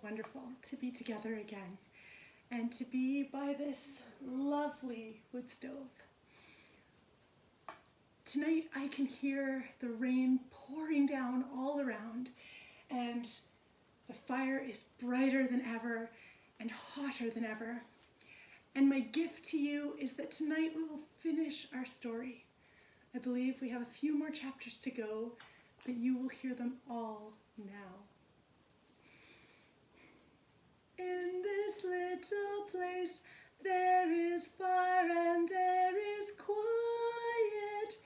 wonderful to be together again and to be by this lovely wood stove. Tonight I can hear the rain pouring down all around, and the fire is brighter than ever and hotter than ever. And my gift to you is that tonight we will finish our story. I believe we have a few more chapters to go, but you will hear them all now. In this little place there is fire and there is quiet.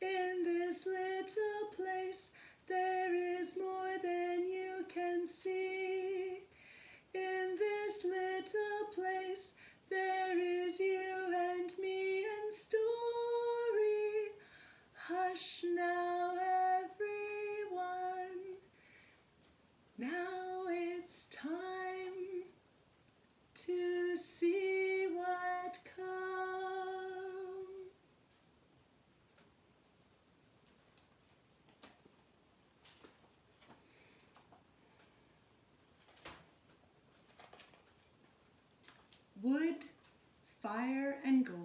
In this little place there is more than you can see. In this little place there is you and me and story. Hush now, everyone. Now it's time to see what comes. Wood, fire, and gold.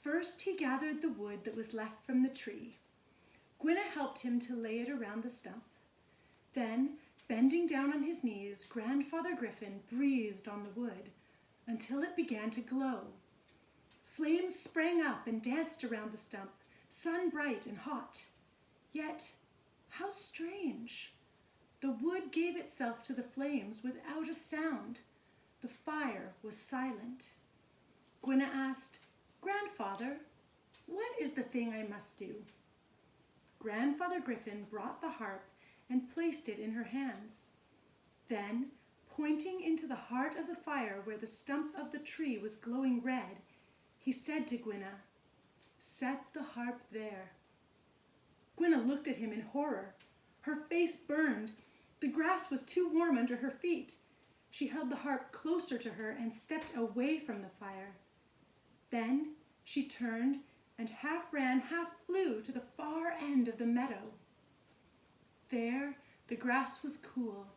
First he gathered the wood that was left from the tree. Gwinna helped him to lay it around the stump. Then, bending down on his knees, Grandfather Griffin breathed on the wood until it began to glow. Flames sprang up and danced around the stump, sun bright and hot. Yet, how strange! The wood gave itself to the flames without a sound. The fire was silent. Gwinna asked, "Grandfather, what is the thing I must do?" Grandfather Griffin brought the harp and placed it in her hands. Then, pointing into the heart of the fire where the stump of the tree was glowing red, he said to Gwinna, "Set the harp there." Gwinna looked at him in horror. Her face burned. The grass was too warm under her feet. She held the harp closer to her and stepped away from the fire. Then she turned and half ran, half flew to the far end of the meadow. There, the grass was cool.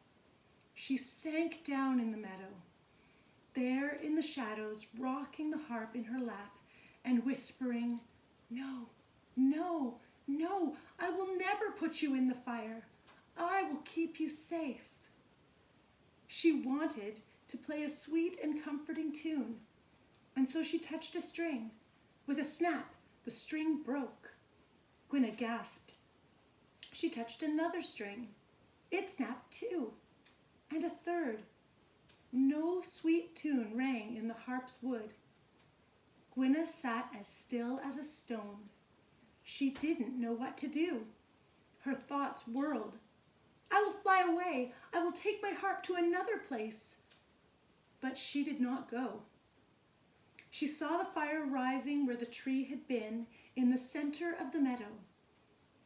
She sank down in the meadow. There, in the shadows, rocking the harp in her lap and whispering, "No, no, no, I will never put you in the fire. I will keep you safe." She wanted to play a sweet and comforting tune, and so she touched a string. With a snap, the string broke. Gwinna gasped. She touched another string. It snapped too, and a third. No sweet tune rang in the harp's wood. Gwinna sat as still as a stone. She didn't know what to do. Her thoughts whirled. "I will fly away. I will take my harp to another place." But she did not go. She saw the fire rising where the tree had been, in the center of the meadow.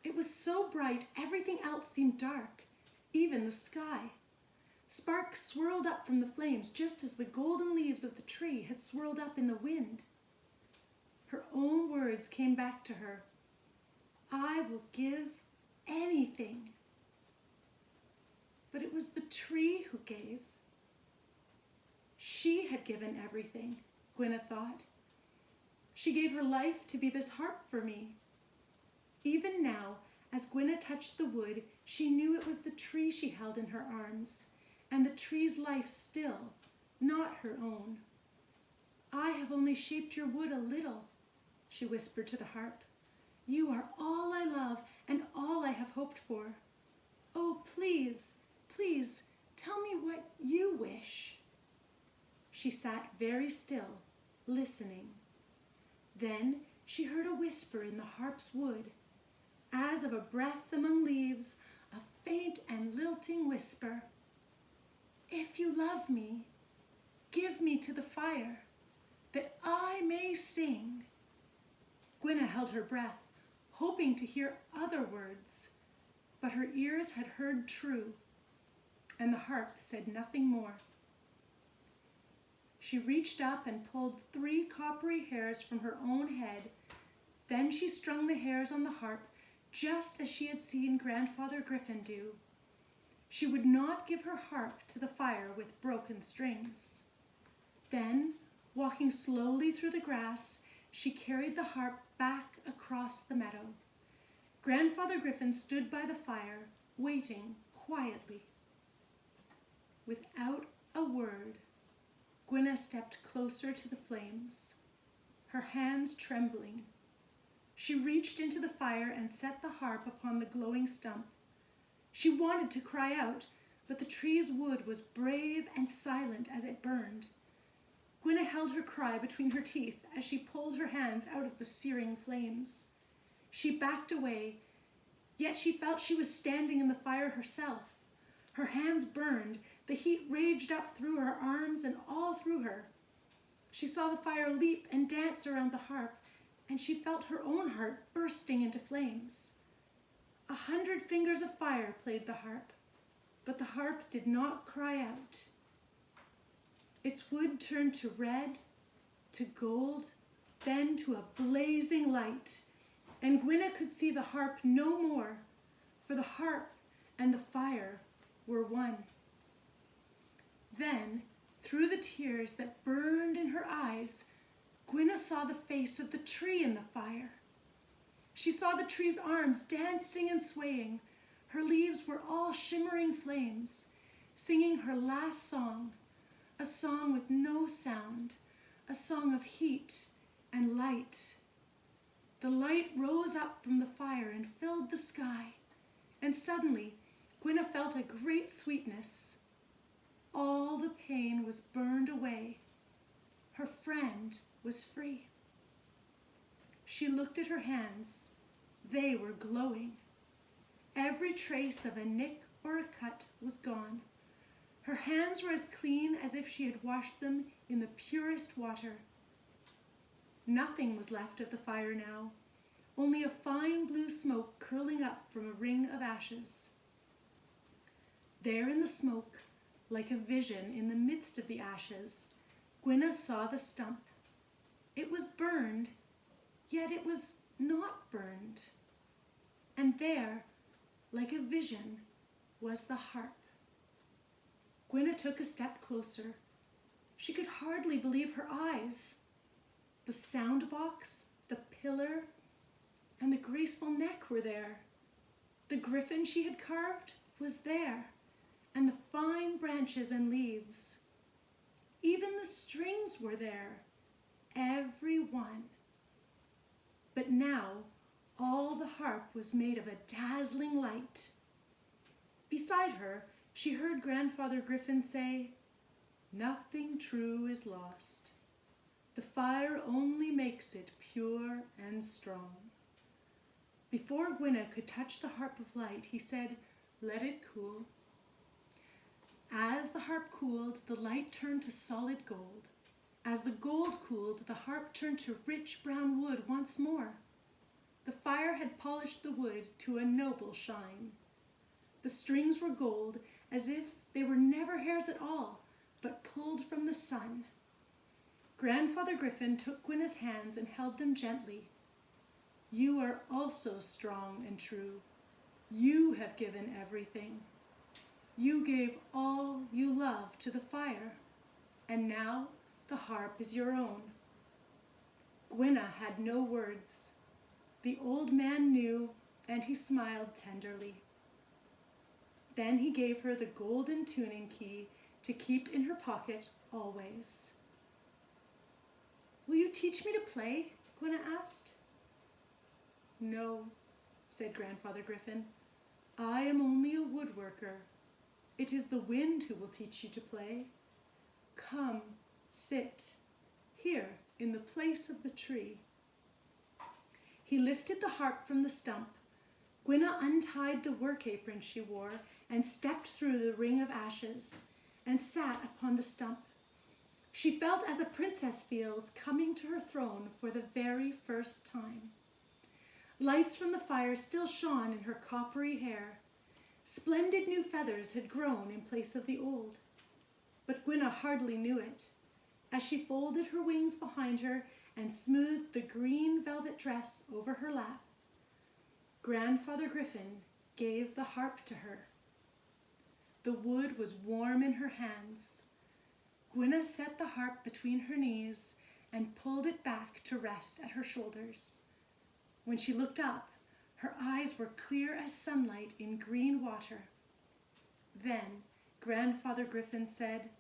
It was so bright everything else seemed dark, even the sky. Sparks swirled up from the flames just as the golden leaves of the tree had swirled up in the wind. Her own words came back to her. "I will give anything." But it was the tree who gave. She had given everything, Gwinna thought. She gave her life to be this harp for me. Even now, as Gwinna touched the wood, she knew it was the tree she held in her arms, and the tree's life still, not her own. "I have only shaped your wood a little," she whispered to the harp. "You are all I love and all I have hoped for. Oh, please, please, tell me what you wish." She sat very still, listening. Then she heard a whisper in the harp's wood, as of a breath among leaves, a faint and lilting whisper. "If you love me, give me to the fire, that I may sing." Gwinna held her breath, hoping to hear other words, but her ears had heard true, and the harp said nothing more. She reached up and pulled 3 coppery hairs from her own head. Then she strung the hairs on the harp, just as she had seen Grandfather Griffin do. She would not give her harp to the fire with broken strings. Then, walking slowly through the grass, she carried the harp back across the meadow. Grandfather Griffin stood by the fire, waiting quietly. Without a word, Gwinna stepped closer to the flames, her hands trembling. She reached into the fire and set the harp upon the glowing stump. She wanted to cry out, but the tree's wood was brave and silent as it burned. Gwinna held her cry between her teeth as she pulled her hands out of the searing flames. She backed away, yet she felt she was standing in the fire herself. Her hands burned, the heat raged up through her arms and all through her. She saw the fire leap and dance around the harp, and she felt her own heart bursting into flames. 100 fingers of fire played the harp, but the harp did not cry out. Its wood turned to red, to gold, then to a blazing light, and Gwinna could see the harp no more, for the harp and the fire were one. Then, through the tears that burned in her eyes, Gwinna saw the face of the tree in the fire. She saw the tree's arms dancing and swaying. Her leaves were all shimmering flames, singing her last song, a song with no sound, a song of heat and light. The light rose up from the fire and filled the sky, and suddenly Gwinna felt a great sweetness. All the pain was burned away. Her friend was free. She looked at her hands. They were glowing. Every trace of a nick or a cut was gone. Her hands were as clean as if she had washed them in the purest water. Nothing was left of the fire now, only a fine blue smoke curling up from a ring of ashes. There in the smoke, like a vision in the midst of the ashes, Gwinna saw the stump. It was burned, yet it was not burned. And there, like a vision, was the harp. Gwinna took a step closer. She could hardly believe her eyes. The sound box, the pillar, and the graceful neck were there. The griffin she had carved was there, and the fine branches and leaves. Even the strings were there, every one. But now, all the harp was made of a dazzling light. Beside her, she heard Grandfather Griffin say, "Nothing true is lost. The fire only makes it pure and strong." Before Gwinna could touch the harp of light, he said, "Let it cool." As the harp cooled, the light turned to solid gold. As the gold cooled, the harp turned to rich brown wood once more. The fire had polished the wood to a noble shine. The strings were gold, as if they were never hairs at all, but pulled from the sun. Grandfather Griffin took Gwinna's hands and held them gently. "You are also strong and true. You have given everything. You gave all you love to the fire, and now the harp is your own." Gwinna had no words. The old man knew, and he smiled tenderly. Then he gave her the golden tuning key to keep in her pocket always. "Will you teach me to play?" Gwinna asked. "No," said Grandfather Griffin. "I am only a woodworker. It is the wind who will teach you to play. Come, sit here in the place of the tree." He lifted the harp from the stump. Gwinna untied the work apron she wore and stepped through the ring of ashes and sat upon the stump. She felt as a princess feels coming to her throne for the very first time. Lights from the fire still shone in her coppery hair. Splendid new feathers had grown in place of the old. But Gwinna hardly knew it, as she folded her wings behind her and smoothed the green velvet dress over her lap. Grandfather Griffin gave the harp to her. The wood was warm in her hands. Gwinna set the harp between her knees and pulled it back to rest at her shoulders. When she looked up, her eyes were clear as sunlight in green water. Then Grandfather Griffin said,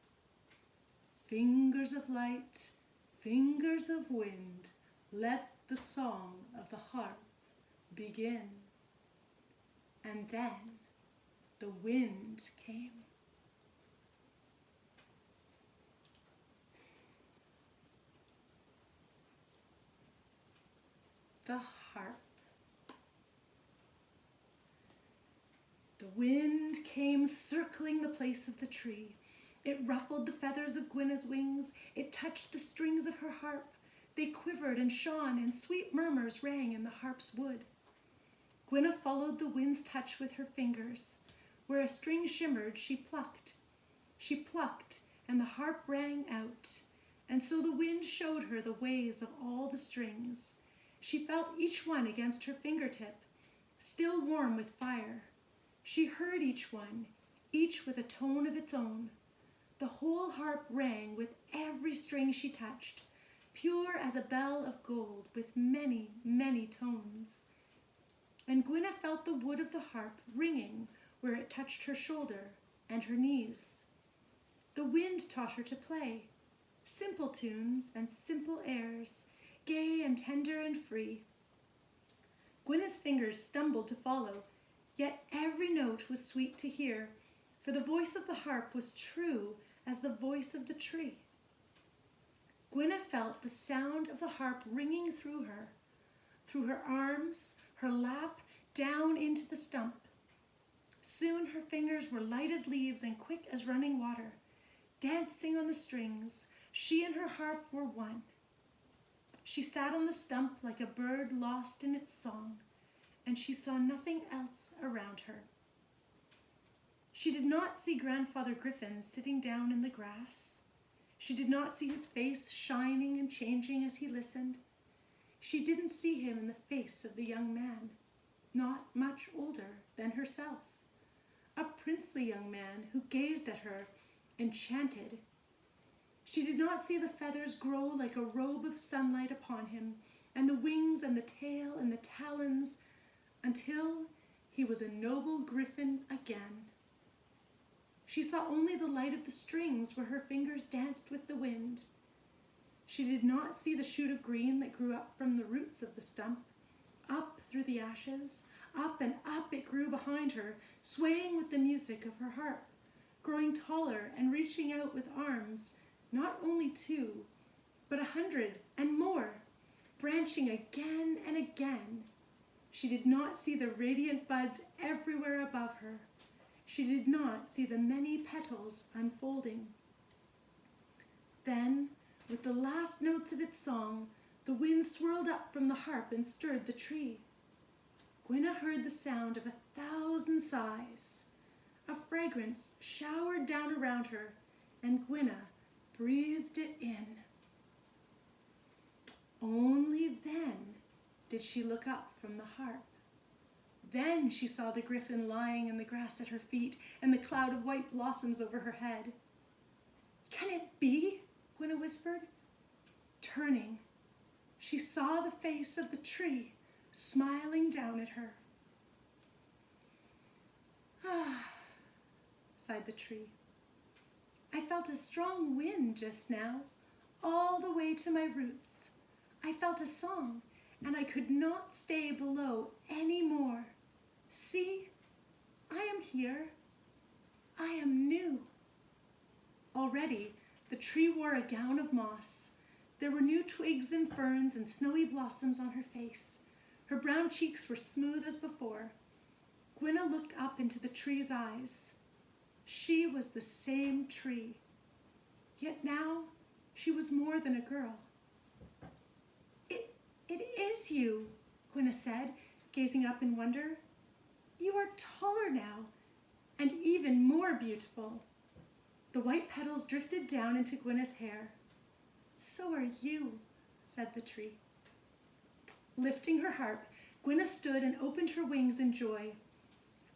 "Fingers of light, fingers of wind, let the song of the harp begin." And then the wind came. The harp. The wind came circling the place of the tree. It ruffled the feathers of Gwinna's wings. It touched the strings of her harp. They quivered and shone, and sweet murmurs rang in the harp's wood. Gwinna followed the wind's touch with her fingers. Where a string shimmered, she plucked. She plucked, and the harp rang out. And so the wind showed her the ways of all the strings. She felt each one against her fingertip, still warm with fire. She heard each one, each with a tone of its own. The whole harp rang with every string she touched, pure as a bell of gold with many, many tones. And Gwinna felt the wood of the harp ringing where it touched her shoulder and her knees. The wind taught her to play, simple tunes and simple airs, gay and tender and free. Gwinna's fingers stumbled to follow, yet every note was sweet to hear, for the voice of the harp was true as the voice of the tree. Gwinna felt the sound of the harp ringing through her arms, her lap, down into the stump. Soon her fingers were light as leaves and quick as running water. Dancing on the strings, she and her harp were one. She sat on the stump like a bird lost in its song, and she saw nothing else around her. She did not see Grandfather Griffin sitting down in the grass. She did not see his face shining and changing as he listened. She didn't see him in the face of the young man, not much older than herself, a princely young man who gazed at her, enchanted. She did not see the feathers grow like a robe of sunlight upon him, and the wings and the tail and the talons, until he was a noble griffin again. She saw only the light of the strings where her fingers danced with the wind. She did not see the shoot of green that grew up from the roots of the stump. Up through the ashes, up and up it grew behind her, swaying with the music of her harp, growing taller and reaching out with arms, not only 2, but 100 and more, branching again and again. She did not see the radiant buds everywhere above her. She did not see the many petals unfolding. Then, with the last notes of its song, the wind swirled up from the harp and stirred the tree. Gwinna heard the sound of 1,000 sighs. A fragrance showered down around her, and Gwinna breathed it in. Only then did she look up from the harp. Then she saw the griffin lying in the grass at her feet and the cloud of white blossoms over her head. "Can it be?" Gwinna whispered. Turning, she saw the face of the tree smiling down at her. "Ah," sighed the tree. "I felt a strong wind just now, all the way to my roots. I felt a song, and I could not stay below any more. See, I am here. I am new." Already, the tree wore a gown of moss. There were new twigs and ferns and snowy blossoms on her face. Her brown cheeks were smooth as before. Gwinna looked up into the tree's eyes. She was the same tree. Yet now she was more than a girl. It is you," Gwinna said, gazing up in wonder. "You are taller now, and even more beautiful." The white petals drifted down into Gwinna's hair. "So are you," said the tree. Lifting her harp, Gwinna stood and opened her wings in joy.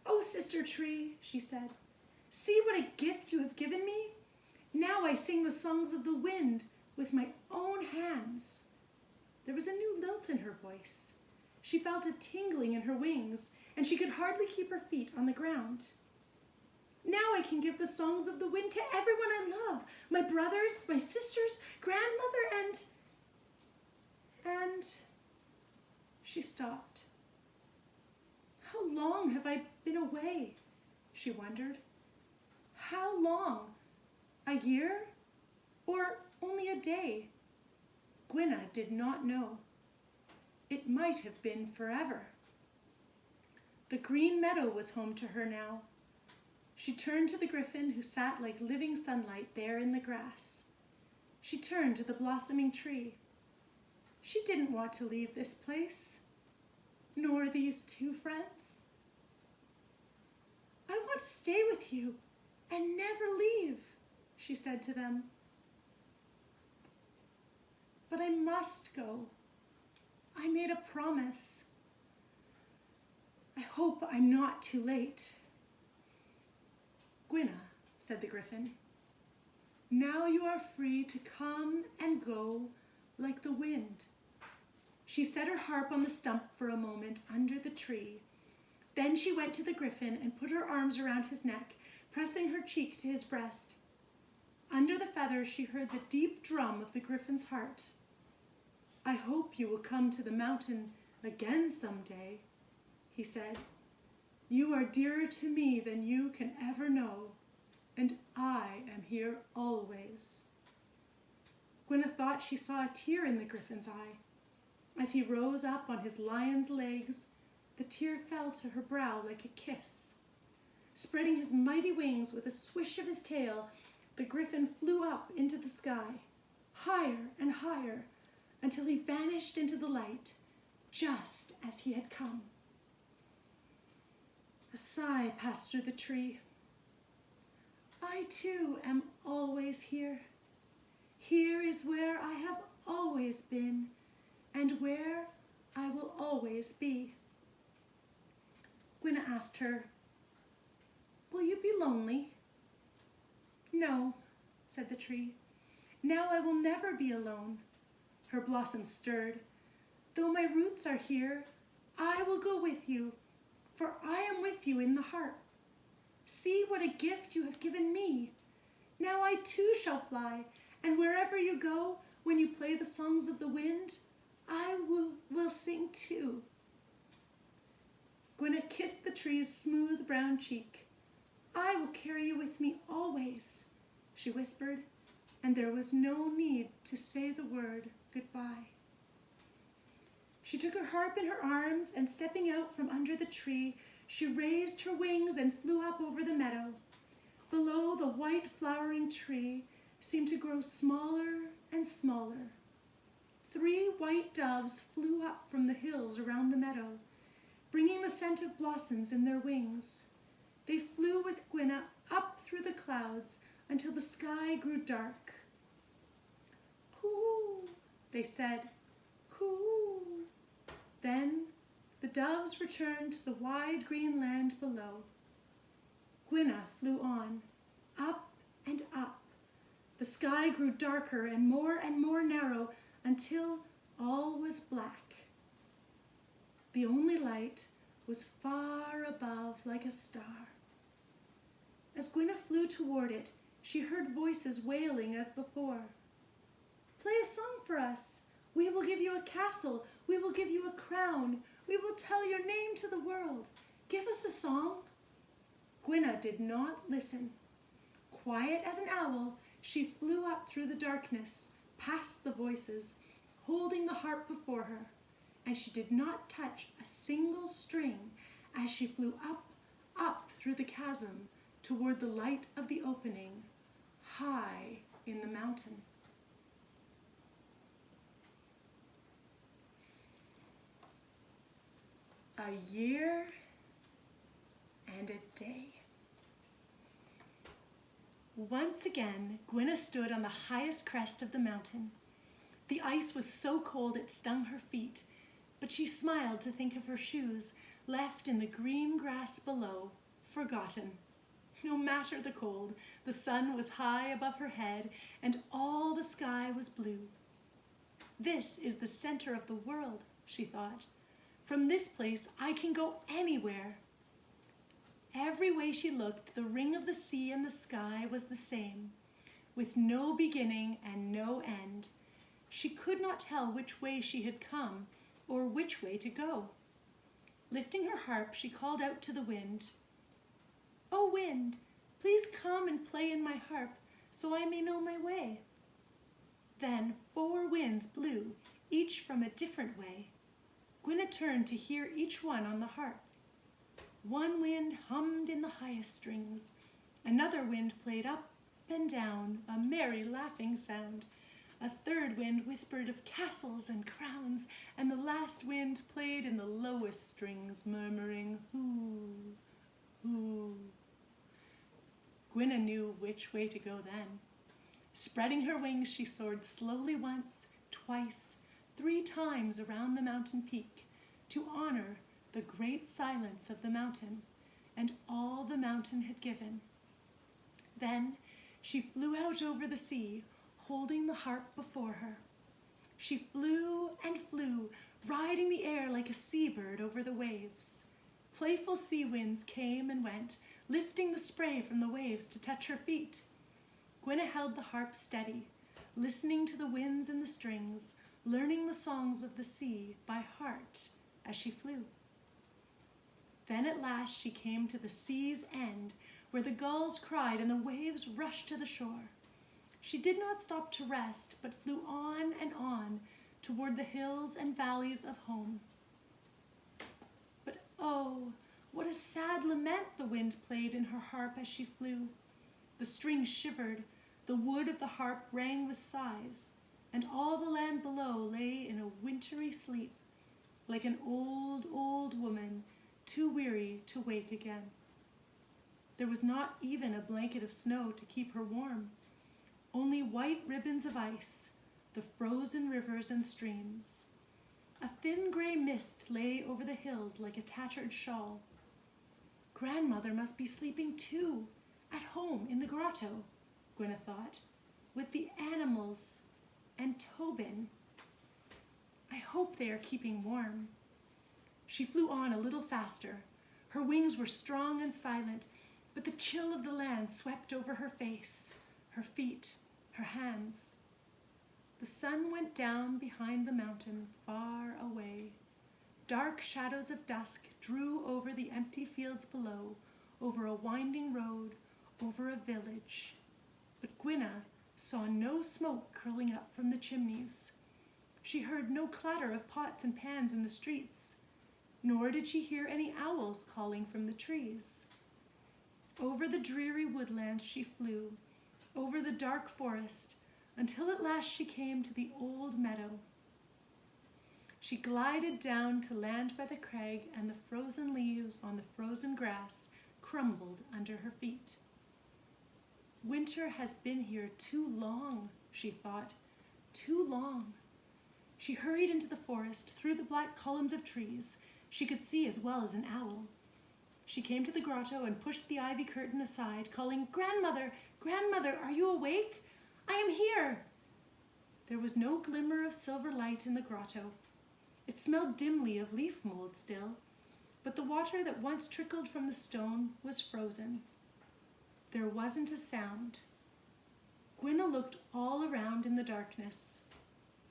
"Oh, sister tree," she said, See what a gift you have given me. Now I sing the songs of the wind with my own hands." There was a new lilt in her voice. She felt a tingling in her wings, and she could hardly keep her feet on the ground. "Now I can give the songs of the wind to everyone I love, my brothers, my sisters, grandmother, and she stopped. How long have I been away? She wondered. How long? A year? Or only a day? Gwinna did not know. It might have been forever. The green meadow was home to her now. She turned to the griffin who sat like living sunlight there in the grass. She turned to the blossoming tree. She didn't want to leave this place, nor these two friends. "I want to stay with you and never leave," she said to them. "But I must go. I made a promise. I hope I'm not too late." "Gwinna," said the griffin, "now you are free to come and go like the wind." She set her harp on the stump for a moment under the tree. Then she went to the griffin and put her arms around his neck, pressing her cheek to his breast. Under the feathers she heard the deep drum of the griffin's heart. "I hope you will come to the mountain again someday," he said. "You are dearer to me than you can ever know, and I am here always." Gwinna thought she saw a tear in the griffin's eye. As he rose up on his lion's legs, the tear fell to her brow like a kiss. Spreading his mighty wings with a swish of his tail, the griffin flew up into the sky, higher and higher, until he vanished into the light, just as he had come. A sigh passed through the tree. "I too am always here. Here is where I have always been, and where I will always be." Gwinna asked her, "Will you be lonely?" "No," said the tree. "Now I will never be alone." Her blossoms stirred. "Though my roots are here, I will go with you, for I am with you in the heart. See what a gift you have given me. Now I too shall fly, and wherever you go, when you play the songs of the wind, I will sing too." Gwinna kissed the tree's smooth brown cheek. "I will carry you with me always," she whispered, and there was no need to say the word goodbye. She took her harp in her arms, and stepping out from under the tree, she raised her wings and flew up over the meadow. Below, the white flowering tree seemed to grow smaller and smaller. 3 white doves flew up from the hills around the meadow, bringing the scent of blossoms in their wings. They flew with Gwinna up through the clouds until the sky grew dark. "Coo," they said, "coo." Then the doves returned to the wide green land below. Gwinna flew on, up and up. The sky grew darker and more narrow until all was black. The only light was far above like a star. As Gwinna flew toward it, she heard voices wailing as before. "Play a song for us. We will give you a castle. We will give you a crown. We will tell your name to the world. Give us a song." Gwinna did not listen. Quiet as an owl, she flew up through the darkness, past the voices, holding the harp before her, and she did not touch a single string as she flew up through the chasm toward the light of the opening, high in the mountain. A year and a day. Once again, Gwinna stood on the highest crest of the mountain. The ice was so cold it stung her feet, but she smiled to think of her shoes, left in the green grass below, forgotten. No matter the cold, the sun was high above her head, and all the sky was blue. This is the center of the world, she thought. From this place I can go anywhere. Every way she looked, the ring of the sea and the sky was the same, with no beginning and no end. She could not tell which way she had come or which way to go. Lifting her harp, she called out to the wind, "O wind, please come and play in my harp, so I may know my way." Then 4 winds blew, each from a different way. Gwinna turned to hear each one on the harp. One wind hummed in the highest strings. Another wind played up and down, a merry laughing sound. A third wind whispered of castles and crowns, and the last wind played in the lowest strings, murmuring, "Hoo, hoo." Gwinna knew which way to go then. Spreading her wings, she soared slowly once, twice, 3 times around the mountain peak to honor the great silence of the mountain and all the mountain had given. Then she flew out over the sea, holding the harp before her. She flew and flew, riding the air like a seabird over the waves. Playful sea winds came and went, lifting the spray from the waves to touch her feet. Gwinna held the harp steady, listening to the winds and the strings, learning the songs of the sea by heart as she flew. Then at last she came to the sea's end, where the gulls cried and the waves rushed to the shore. She did not stop to rest, but flew on and on toward the hills and valleys of home. But oh, what a sad lament the wind played in her harp as she flew. The strings shivered, the wood of the harp rang with sighs, and all the land below lay in a wintry sleep, like an old, old woman, too weary to wake again. There was not even a blanket of snow to keep her warm, only white ribbons of ice, the frozen rivers and streams. A thin gray mist lay over the hills like a tattered shawl. Grandmother must be sleeping too, at home in the grotto, Gwinna thought, with the animals and Tobin. I hope they are keeping warm. She flew on a little faster. Her wings were strong and silent, but the chill of the land swept over her face, her feet, her hands. The sun went down behind the mountain, far away. Dark shadows of dusk drew over the empty fields below, over a winding road, over a village. But Gwinna saw no smoke curling up from the chimneys. She heard no clatter of pots and pans in the streets, nor did she hear any owls calling from the trees. Over the dreary woodlands she flew, over the dark forest, until at last she came to the old meadow. She glided down to land by the crag, and the frozen leaves on the frozen grass crumbled under her feet. Winter has been here too long, she thought, too long. She hurried into the forest, through the black columns of trees. She could see as well as an owl. She came to the grotto and pushed the ivy curtain aside, calling, "Grandmother, grandmother, are you awake? I am here." There was no glimmer of silver light in the grotto. It smelled dimly of leaf mold still, but the water that once trickled from the stone was frozen. There wasn't a sound. Gwinna looked all around in the darkness.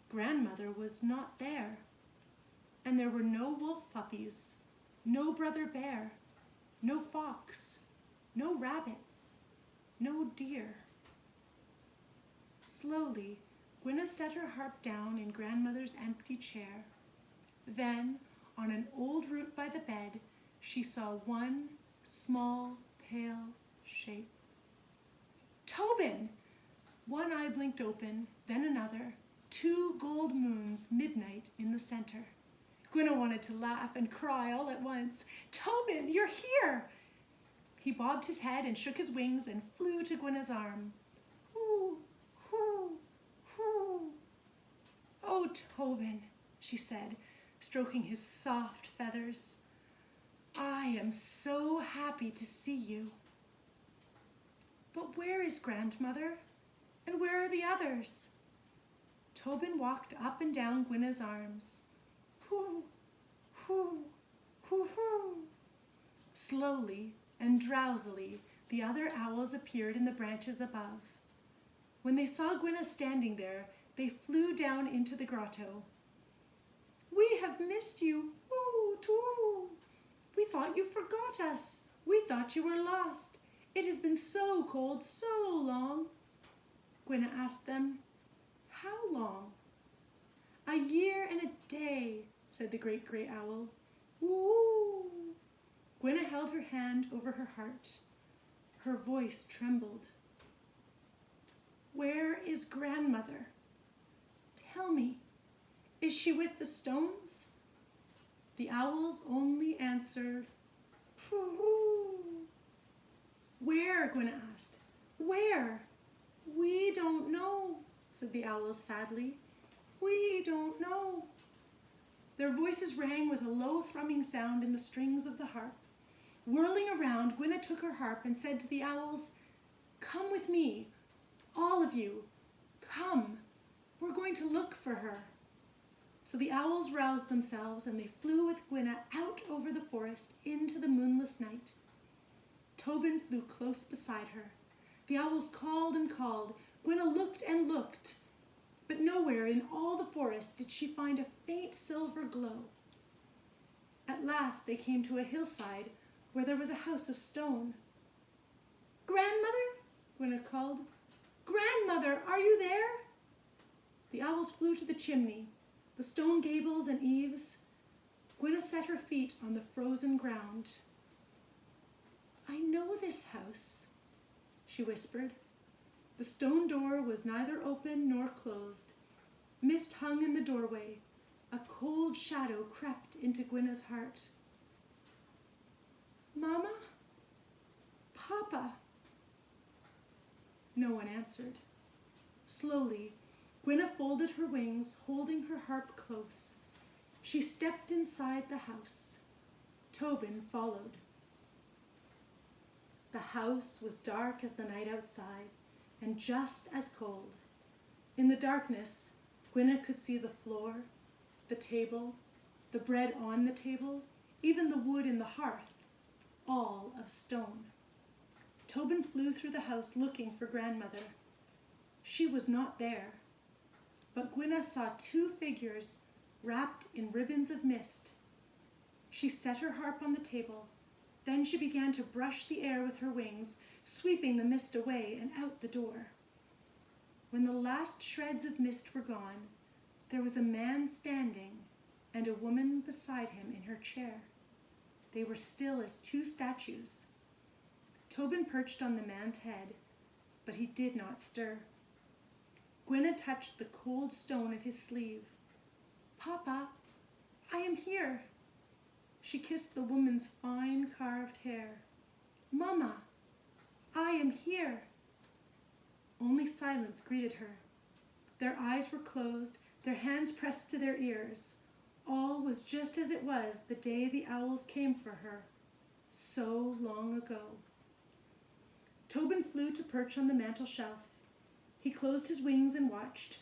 Grandmother was not there, and there were no wolf puppies, no brother bear, no fox, no rabbits, no deer. Slowly, Gwinna set her harp down in grandmother's empty chair. Then, on an old root by the bed, she saw one small, pale shape. Tobin! One eye blinked open, then another, 2 gold moons, midnight in the center. Gwinna wanted to laugh and cry all at once. "Tobin, you're here!" He bobbed his head and shook his wings and flew to Gwinna's arm. "Hoo, hoo, hoo." "Oh, Tobin," she said, stroking his soft feathers. "I am so happy to see you." But where is grandmother? And where are the others? Tobin walked up and down Gwinna's arms. Hoo, hoo, hoo, hoo. Slowly and drowsily, the other owls appeared in the branches above. When they saw Gwinna standing there, they flew down into the grotto. We have missed you, hoo-too. We thought you forgot us. We thought you were lost. It has been so cold, so long. Gwinna asked them. How long? A year and a day, said the great grey owl. Woo! Gwinna held her hand over her heart. Her voice trembled. Where is grandmother? Tell me, is she with the stones? The owls only answered, Pooh. Where? Gwinna asked. Where? We don't know, said the owls sadly. We don't know. Their voices rang with a low thrumming sound in the strings of the harp. Whirling around, Gwinna took her harp and said to the owls, Come with me, all of you, come. We're going to look for her. So the owls roused themselves and they flew with Gwinna out over the forest into the moonless night. Tobin flew close beside her. The owls called and called. Gwinna looked and looked, but nowhere in all the forest did she find a faint silver glow. At last they came to a hillside where there was a house of stone. Grandmother? Gwinna called. Grandmother, are you there? The owls flew to the chimney, the stone gables and eaves. Gwinna set her feet on the frozen ground. I know this house, she whispered. The stone door was neither open nor closed. Mist hung in the doorway. A cold shadow crept into Gwinna's heart. Mama? Papa? No one answered. Slowly, Gwinna folded her wings, holding her harp close. She stepped inside the house. Tobin followed. The house was dark as the night outside, and just as cold. In the darkness, Gwinna could see the floor, the table, the bread on the table, even the wood in the hearth, all of stone. Tobin flew through the house looking for grandmother. She was not there, but Gwinna saw two figures wrapped in ribbons of mist. She set her harp on the table. Then she began to brush the air with her wings, sweeping the mist away and out the door. When the last shreds of mist were gone, there was a man standing and a woman beside him in her chair. They were still as two statues. Tobin perched on the man's head, but he did not stir. Gwinna touched the cold stone at his sleeve. Papa, I am here. She kissed the woman's fine carved hair. Mama, I am here. Only silence greeted her. Their eyes were closed, their hands pressed to their ears. All was just as it was the day the owls came for her, so long ago. Tobin flew to perch on the mantel shelf. He closed his wings and watched.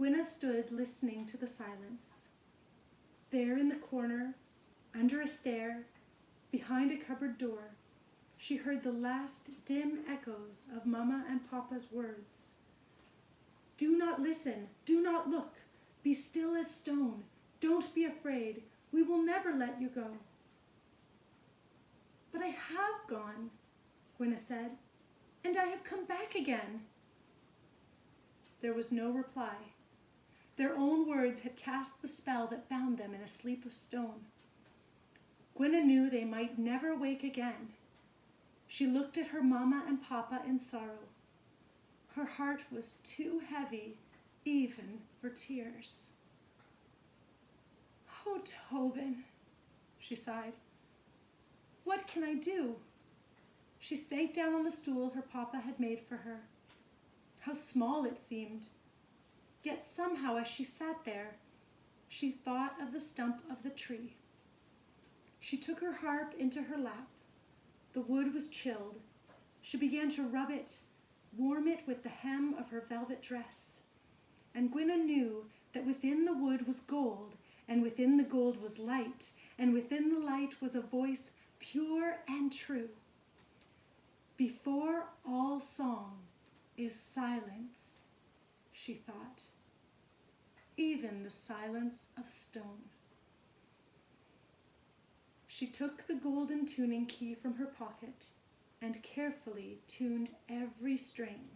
Gwinna stood listening to the silence. There in the corner, under a stair, behind a cupboard door, she heard the last dim echoes of Mama and Papa's words. Do not listen, do not look, be still as stone, don't be afraid, we will never let you go. But I have gone, Gwinna said, and I have come back again. There was no reply. Their own words had cast the spell that bound them in a sleep of stone. Gwinna knew they might never wake again. She looked at her Mama and Papa in sorrow. Her heart was too heavy even for tears. Oh, Tobin, she sighed. What can I do? She sank down on the stool her Papa had made for her. How small it seemed. Yet somehow as she sat there, she thought of the stump of the tree. She took her harp into her lap. The wood was chilled. She began to rub it, warm it with the hem of her velvet dress. And Gwinna knew that within the wood was gold, and within the gold was light, and within the light was a voice pure and true. Before all song is silence, she thought, even the silence of stone. She took the golden tuning key from her pocket and carefully tuned every string.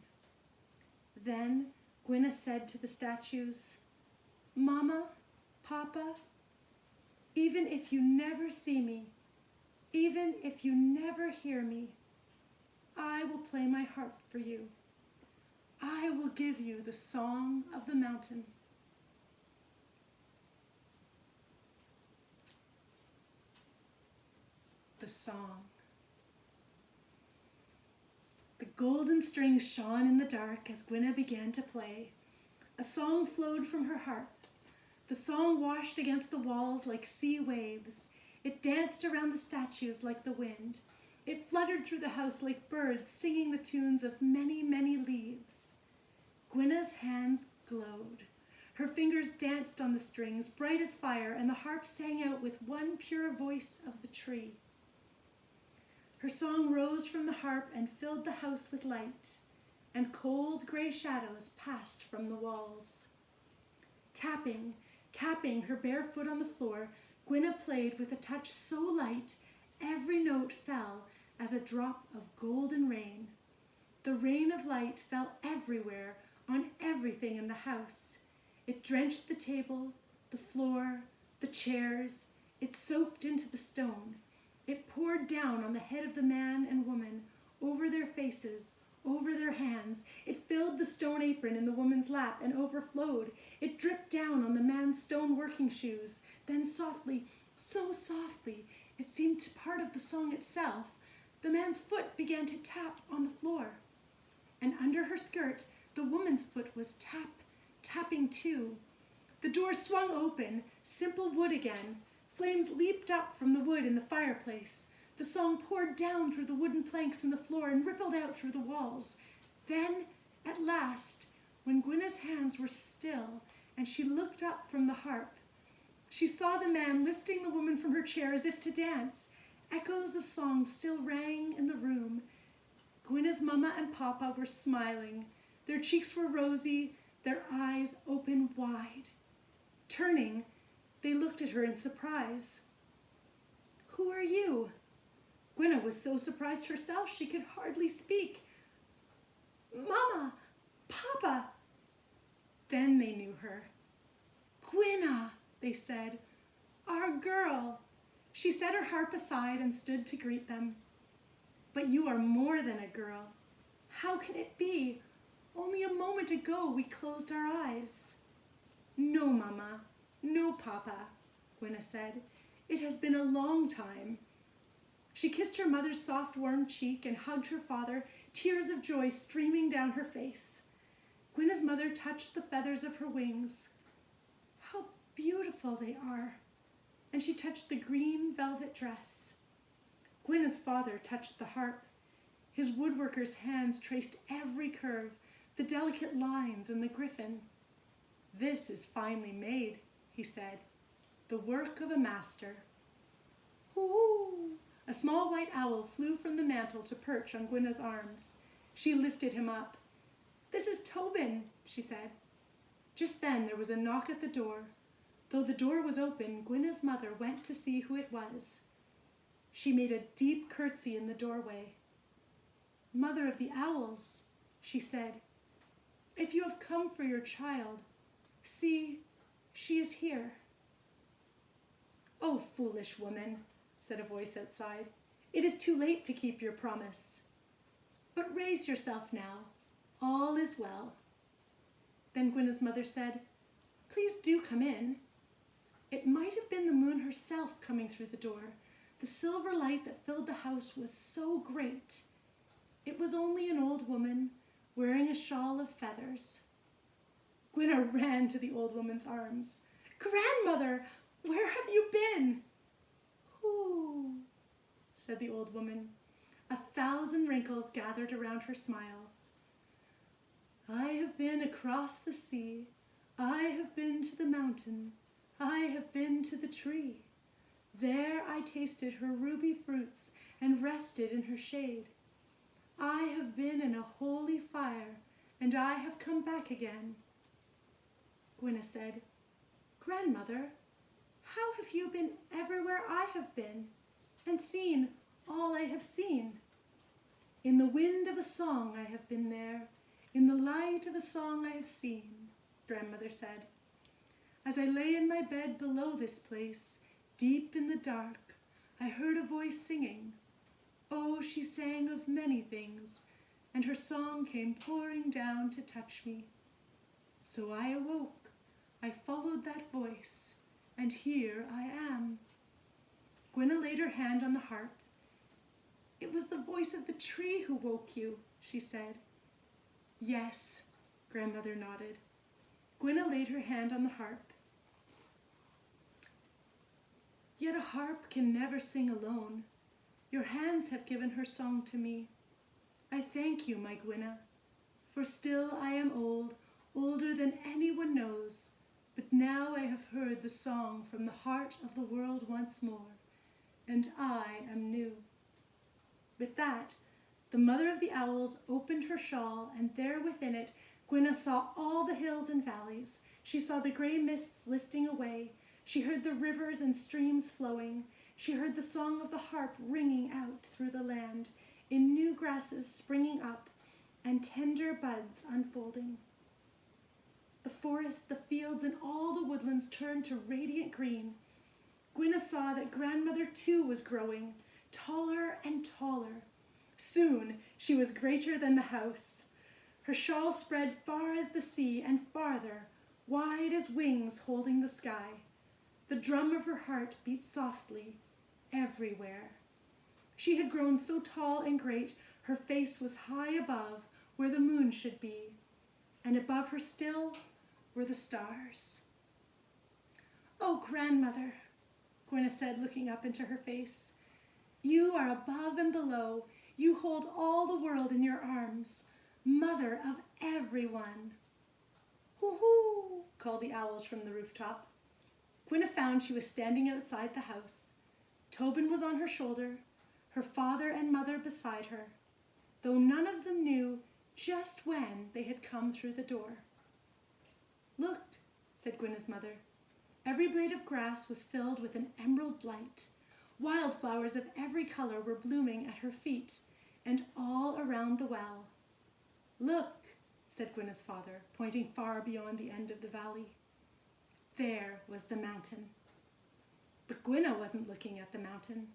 Then Gwinna said to the statues, "Mama, Papa, even if you never see me, even if you never hear me, I will play my harp for you. I will give you the song of the mountain." The song. The golden strings shone in the dark as Gwinna began to play. A song flowed from her harp. The song washed against the walls like sea waves. It danced around the statues like the wind. It fluttered through the house like birds singing the tunes of many, many leaves. Gwinna's hands glowed. Her fingers danced on the strings, bright as fire, and the harp sang out with one pure voice of the tree. Her song rose from the harp and filled the house with light, and cold gray shadows passed from the walls. Tapping, tapping her bare foot on the floor, Gwinna played with a touch so light, every note fell as a drop of golden rain. The rain of light fell everywhere, on everything in the house. It drenched the table, the floor, the chairs. It soaked into the stone. It poured down on the head of the man and woman, over their faces, over their hands. It filled the stone apron in the woman's lap and overflowed. It dripped down on the man's stone working shoes. Then softly, so softly, it seemed part of the song itself, the man's foot began to tap on the floor. And under her skirt, the woman's foot was tapping too. The door swung open, simple wood again. Flames leaped up from the wood in the fireplace. The song poured down through the wooden planks in the floor and rippled out through the walls. Then, at last, when Gwinna's hands were still and she looked up from the harp, she saw the man lifting the woman from her chair as if to dance. Echoes of song still rang in the room. Gwinna's mama and papa were smiling. Their cheeks were rosy, their eyes open wide. Turning, they looked at her in surprise. "Who are you?" Gwinna was so surprised herself she could hardly speak. "Mama, Papa." Then they knew her. "Gwinna," they said, "our girl." She set her harp aside and stood to greet them. "But you are more than a girl. How can it be? Only a moment ago we closed our eyes." "No, Mama, no, Papa," Gwinna said. "It has been a long time." She kissed her mother's soft, warm cheek and hugged her father, tears of joy streaming down her face. Gwinna's mother touched the feathers of her wings. "How beautiful they are!" And she touched the green velvet dress. Gwinna's father touched the harp. His woodworker's hands traced every curve, the delicate lines and the griffin. "This is finely made," he said, "the work of a master." "Ooh!" A small white owl flew from the mantel to perch on Gwinna's arms. She lifted him up. "This is Tobin," she said. Just then there was a knock at the door. Though the door was open, Gwinna's mother went to see who it was. She made a deep curtsy in the doorway. "Mother of the owls," she said, "if you have come for your child, see, she is here." "Oh, foolish woman," said a voice outside. "It is too late to keep your promise. But raise yourself now. All is well." Then Gwinna's mother said, "Please do come in." It might have been the moon herself coming through the door. The silver light that filled the house was so great. It was only an old woman wearing a shawl of feathers. Gwinna ran to the old woman's arms. "Grandmother, where have you been?" "Who?" said the old woman. 1,000 wrinkles gathered around her smile. I have been across the sea. I have been to the mountain. I have been to the tree. There I tasted her ruby fruits and rested in her shade. I have been in a holy fire, and I have come back again. Gwinna said, Grandmother, how have you been everywhere I have been, and seen all I have seen? In the wind of a song I have been there, in the light of a song I have seen, Grandmother said. As I lay in my bed below this place, deep in the dark, I heard a voice singing. Oh, she sang of many things, and her song came pouring down to touch me. So I awoke, I followed that voice, and here I am. Gwinna laid her hand on the harp. It was the voice of the tree who woke you, she said. Yes, Grandmother nodded. Gwinna laid her hand on the harp. Yet a harp can never sing alone. Your hands have given her song to me. I thank you, my Gwinna, for still I am old, older than anyone knows, but now I have heard the song from the heart of the world once more, and I am new. With that, the mother of the owls opened her shawl, and there within it, Gwinna saw all the hills and valleys. She saw the grey mists lifting away. She heard the rivers and streams flowing. She heard the song of the harp ringing out through the land, in new grasses springing up, and tender buds unfolding. The forest, the fields, and all the woodlands turned to radiant green. Gwinna saw that Grandmother too was growing, taller and taller. Soon she was greater than the house. Her shawl spread far as the sea and farther, wide as wings holding the sky. The drum of her heart beat softly everywhere. She had grown so tall and great, her face was high above where the moon should be, and above her still were the stars. Oh, Grandmother, Gwinna said, looking up into her face, you are above and below. You hold all the world in your arms, mother of everyone. Hoo-hoo, called the owls from the rooftop. Gwinna found she was standing outside the house. Tobin was on her shoulder, her father and mother beside her, though none of them knew just when they had come through the door. Look, said Gwinna's mother. Every blade of grass was filled with an emerald light. Wildflowers of every color were blooming at her feet and all around the well. Look, said Gwinna's father, pointing far beyond the end of the valley. There was the mountain. But Gwinna wasn't looking at the mountain.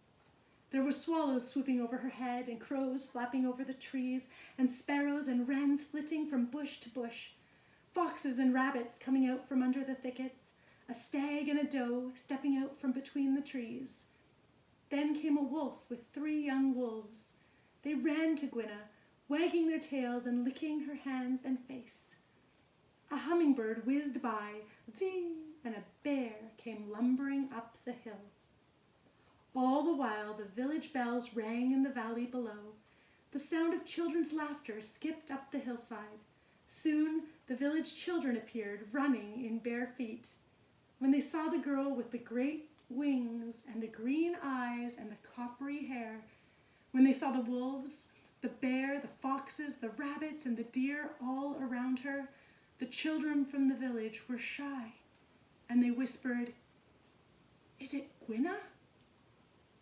There were swallows swooping over her head, and crows flapping over the trees, and sparrows and wrens flitting from bush to bush, foxes and rabbits coming out from under the thickets, a stag and a doe stepping out from between the trees. Then came a wolf with 3 young wolves. They ran to Gwinna, wagging their tails and licking her hands and face. A hummingbird whizzed by, zing, and a bear came lumbering up the hill. All the while the village bells rang in the valley below. The sound of children's laughter skipped up the hillside. Soon the village children appeared, running in bare feet. When they saw the girl with the great wings and the green eyes and the coppery hair, when they saw the wolves, the bear, the foxes, the rabbits, and the deer all around her, the children from the village were shy, and they whispered, "Is it Gwinna?"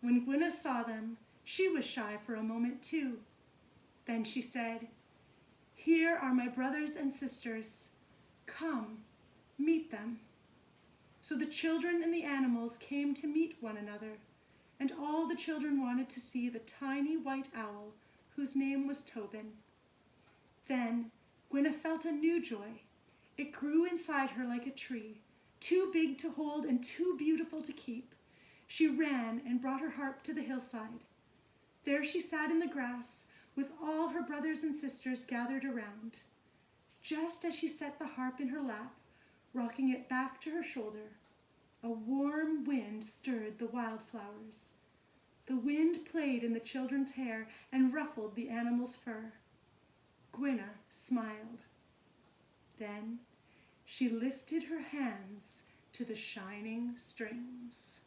When Gwinna saw them, she was shy for a moment too. Then she said, "Here are my brothers and sisters. Come, meet them." So the children and the animals came to meet one another, and all the children wanted to see the tiny white owl whose name was Tobin. Then Gwinna felt a new joy. It grew inside her like a tree, too big to hold and too beautiful to keep. She ran and brought her harp to the hillside. There she sat in the grass with all her brothers and sisters gathered around. Just as she set the harp in her lap, rocking it back to her shoulder, a warm wind stirred the wildflowers. The wind played in the children's hair and ruffled the animal's fur. Gwinna smiled. Then she lifted her hands to the shining strings.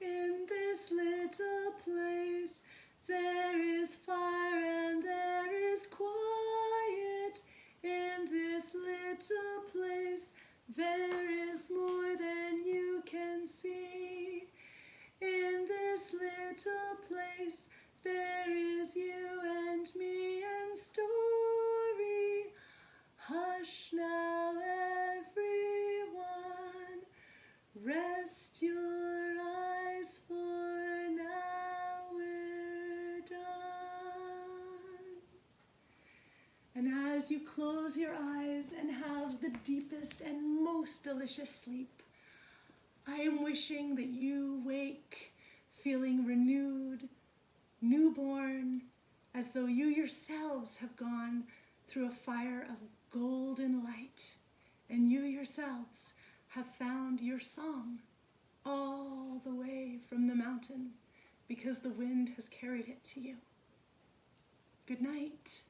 In this little place there is fire and there is quiet. In this little place there is more than you can see. In this little place there is you and me and story. Hush now, everyone, rest your eyes, for now we're done. And as you close your eyes and have the deepest and most delicious sleep, I am wishing that you wake feeling renewed, newborn, as though you yourselves have gone through a fire of golden light, and you yourselves have found your song all the way from the mountain because the wind has carried it to you. Good night.